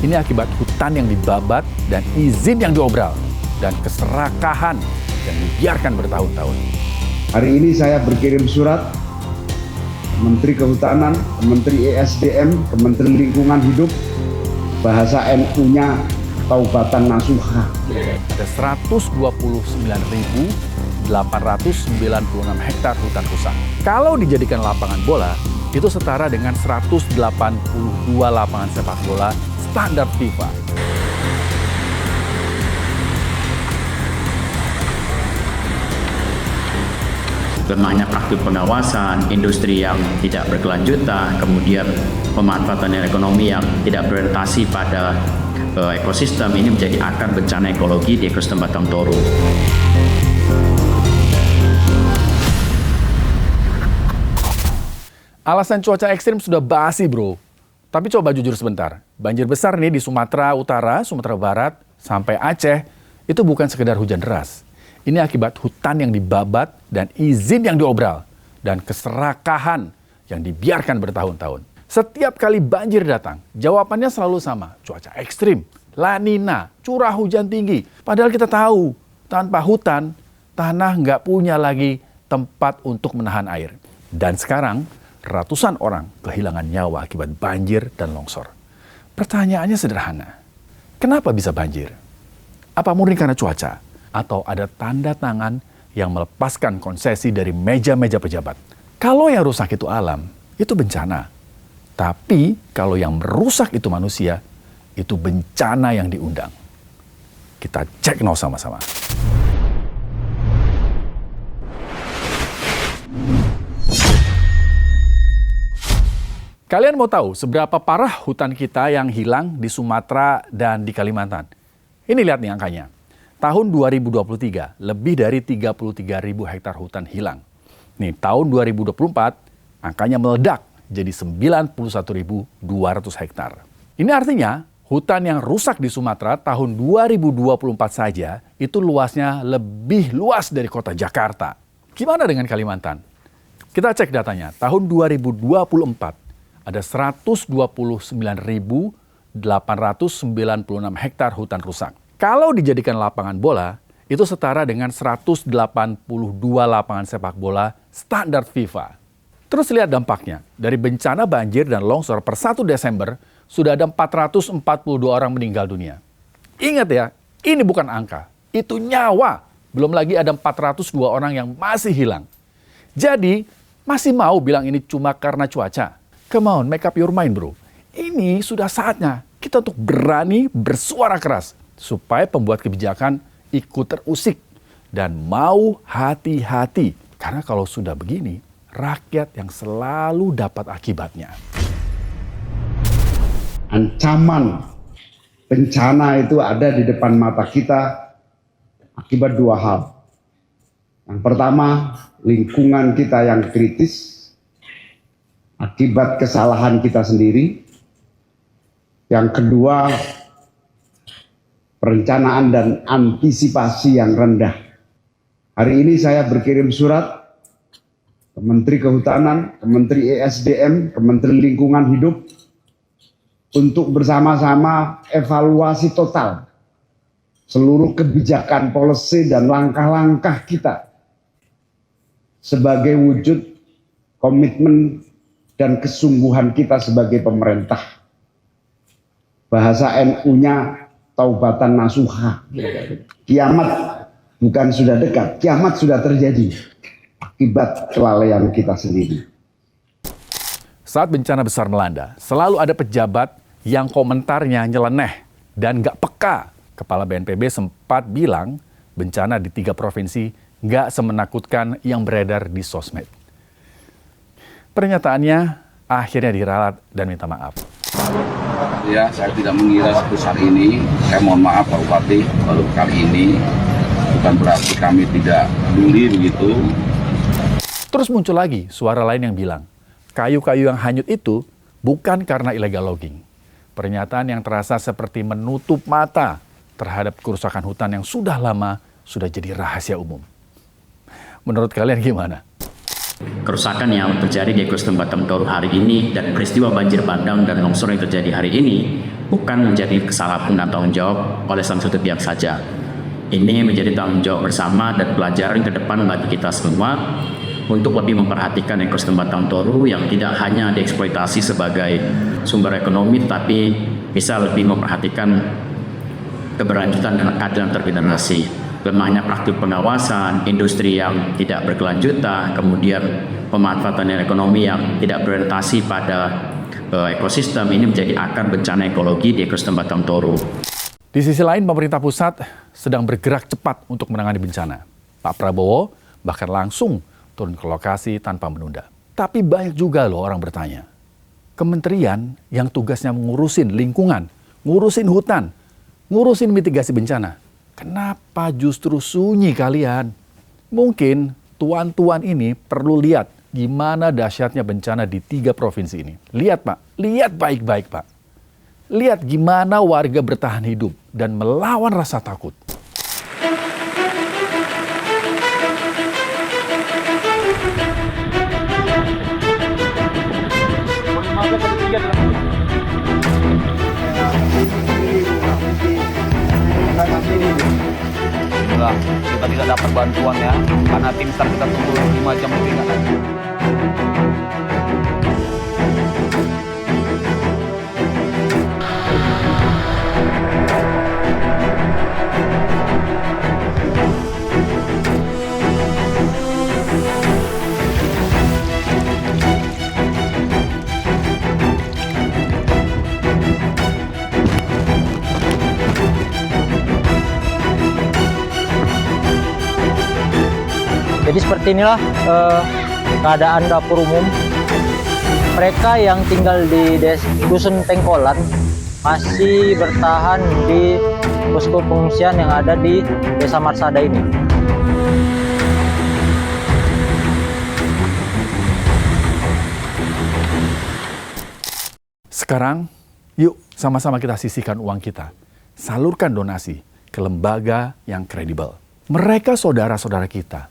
Ini akibat hutan yang dibabat dan izin yang diobral dan keserakahan yang dibiarkan bertahun-tahun. Hari ini saya berkirim surat ke Menteri Kehutanan, ke Menteri ESDM, ke Menteri Lingkungan Hidup, bahasa NU-nya Taubatan Nasuha. Ada 129.896 hektar hutan rusak. Kalau dijadikan lapangan bola, itu setara dengan 182 lapangan sepak bola standar FIFA. Lemahnya praktik pengawasan, industri yang tidak berkelanjutan, kemudian pemanfaatan ekonomi yang tidak berorientasi pada ekosistem ini menjadi akar bencana ekologi di ekosistem Batang Toru. Alasan cuaca ekstrim sudah basi, bro. Tapi coba jujur sebentar, banjir besar nih di Sumatera Utara, Sumatera Barat, sampai Aceh, itu bukan sekedar hujan deras. Ini akibat hutan yang dibabat dan izin yang diobral, dan keserakahan yang dibiarkan bertahun-tahun. Setiap kali banjir datang, jawabannya selalu sama, cuaca ekstrim, La Nina, curah hujan tinggi. Padahal kita tahu, tanpa hutan, tanah nggak punya lagi tempat untuk menahan air. Dan sekarang, ratusan orang kehilangan nyawa akibat banjir dan longsor. Pertanyaannya sederhana, kenapa bisa banjir? Apa murni karena cuaca? Atau ada tanda tangan yang melepaskan konsesi dari meja-meja pejabat? Kalau yang rusak itu alam, itu bencana. Tapi kalau yang merusak itu manusia, itu bencana yang diundang. Kita cek no sama-sama. Kalian mau tahu seberapa parah hutan kita yang hilang di Sumatera dan di Kalimantan? Ini lihat nih angkanya. Tahun 2023, lebih dari 33.000 hektar hutan hilang. Nih, tahun 2024, angkanya meledak jadi 91.200 hektar. Ini artinya, hutan yang rusak di Sumatera tahun 2024 saja, itu luasnya lebih luas dari kota Jakarta. Gimana dengan Kalimantan? Kita cek datanya, tahun 2024, ada 129.896 hektar hutan rusak. Kalau dijadikan lapangan bola, itu setara dengan 182 lapangan sepak bola standar FIFA. Terus lihat dampaknya, dari bencana banjir dan longsor per 1 Desember, sudah ada 442 orang meninggal dunia. Ingat ya, ini bukan angka, itu nyawa. Belum lagi ada 402 orang yang masih hilang. Jadi, masih mau bilang ini cuma karena cuaca? Come on, make up your mind, bro. Ini sudah saatnya kita untuk berani bersuara keras supaya pembuat kebijakan ikut terusik dan mau hati-hati. Karena kalau sudah begini, rakyat yang selalu dapat akibatnya. Ancaman bencana itu ada di depan mata kita akibat dua hal. Yang pertama, lingkungan kita yang kritis akibat kesalahan kita sendiri. Yang kedua, perencanaan dan antisipasi yang rendah. Hari ini saya berkirim surat ke Menteri Kehutanan, ke Menteri ESDM, ke Menteri Lingkungan Hidup untuk bersama-sama evaluasi total seluruh kebijakan, policy, dan langkah-langkah kita sebagai wujud komitmen dan kesungguhan kita sebagai pemerintah. Bahasa NU-nya Taubatan Nasuha. Kiamat bukan sudah dekat, kiamat sudah terjadi akibat kelalaian kita sendiri. Saat bencana besar melanda, selalu ada pejabat yang komentarnya nyeleneh dan nggak peka. Kepala BNPB sempat bilang bencana di 3 provinsi nggak semenakutkan yang beredar di sosmed. Pernyataannya akhirnya diralat dan minta maaf. Ya, saya tidak mengira sebesar ini. Saya mohon maaf Pak Bupati, baru kali ini. Bukan berarti kami tidak peduli begitu. Terus muncul lagi suara lain yang bilang, kayu-kayu yang hanyut itu bukan karena illegal logging. Pernyataan yang terasa seperti menutup mata terhadap kerusakan hutan yang sudah lama sudah jadi rahasia umum. Menurut kalian gimana? Kerusakan yang terjadi di ekosistem Batang Toru hari ini dan peristiwa banjir bandang dan longsor yang terjadi hari ini bukan menjadi kesalahan dan tanggung jawab oleh salah satu pihak saja. Ini menjadi tanggung jawab bersama dan pelajaran ke depan bagi kita semua untuk lebih memperhatikan ekosistem Batang Toru yang tidak hanya dieksploitasi sebagai sumber ekonomi, tapi bisa lebih memperhatikan keberlanjutan dan keadilan tergenerasi. Lemahnya praktik pengawasan, industri yang tidak berkelanjutan, kemudian pemanfaatan ekonomi yang tidak berorientasi pada ekosistem ini menjadi akar bencana ekologi di ekosistem Batang Toru. Di sisi lain, pemerintah pusat sedang bergerak cepat untuk menangani bencana. Pak Prabowo bahkan langsung turun ke lokasi tanpa menunda. Tapi banyak juga loh orang bertanya, kementerian yang tugasnya ngurusin lingkungan, ngurusin hutan, ngurusin mitigasi bencana, kenapa justru sunyi kalian? Mungkin tuan-tuan ini perlu lihat gimana dahsyatnya bencana di 3 provinsi ini. Lihat Pak, lihat baik-baik Pak. Lihat gimana warga bertahan hidup dan melawan rasa takut. Enggak, kita tidak dapat bantuan ya, karena tim SAR kita tunggu 5 jam lebih kan. Jadi seperti inilah keadaan dapur umum. Mereka yang tinggal di Dusun Tengkolan masih bertahan di posko pengungsian yang ada di Desa Marsada ini. Sekarang, yuk sama-sama kita sisihkan uang kita. Salurkan donasi ke lembaga yang kredibel. Mereka saudara-saudara kita.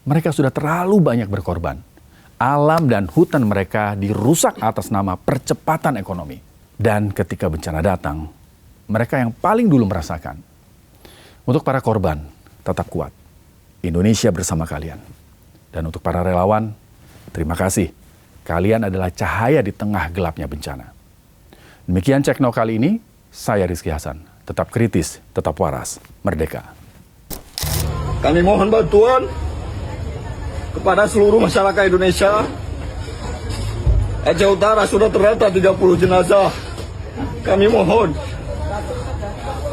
Mereka sudah terlalu banyak berkorban. Alam dan hutan mereka dirusak atas nama percepatan ekonomi. Dan ketika bencana datang, mereka yang paling dulu merasakan. Untuk para korban, tetap kuat. Indonesia bersama kalian. Dan untuk para relawan, terima kasih. Kalian adalah cahaya di tengah gelapnya bencana. Demikian Cek Now kali ini, saya Rizky Hasan. Tetap kritis, tetap waras, merdeka. Kami mohon bantuan kepada seluruh masyarakat Indonesia. Aceh Utara sudah terdata 30 jenazah. Kami mohon.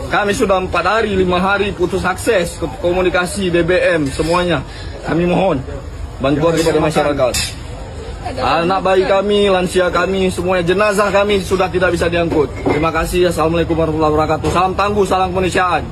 Kami sudah 4 hari, 5 hari putus akses ke komunikasi, BBM, semuanya. Kami mohon bantuan kepada masyarakat. Anak bayi kami, lansia kami, semuanya jenazah kami sudah tidak bisa diangkut. Terima kasih. Assalamualaikum warahmatullahi wabarakatuh. Salam tangguh, salam kemanusiaan.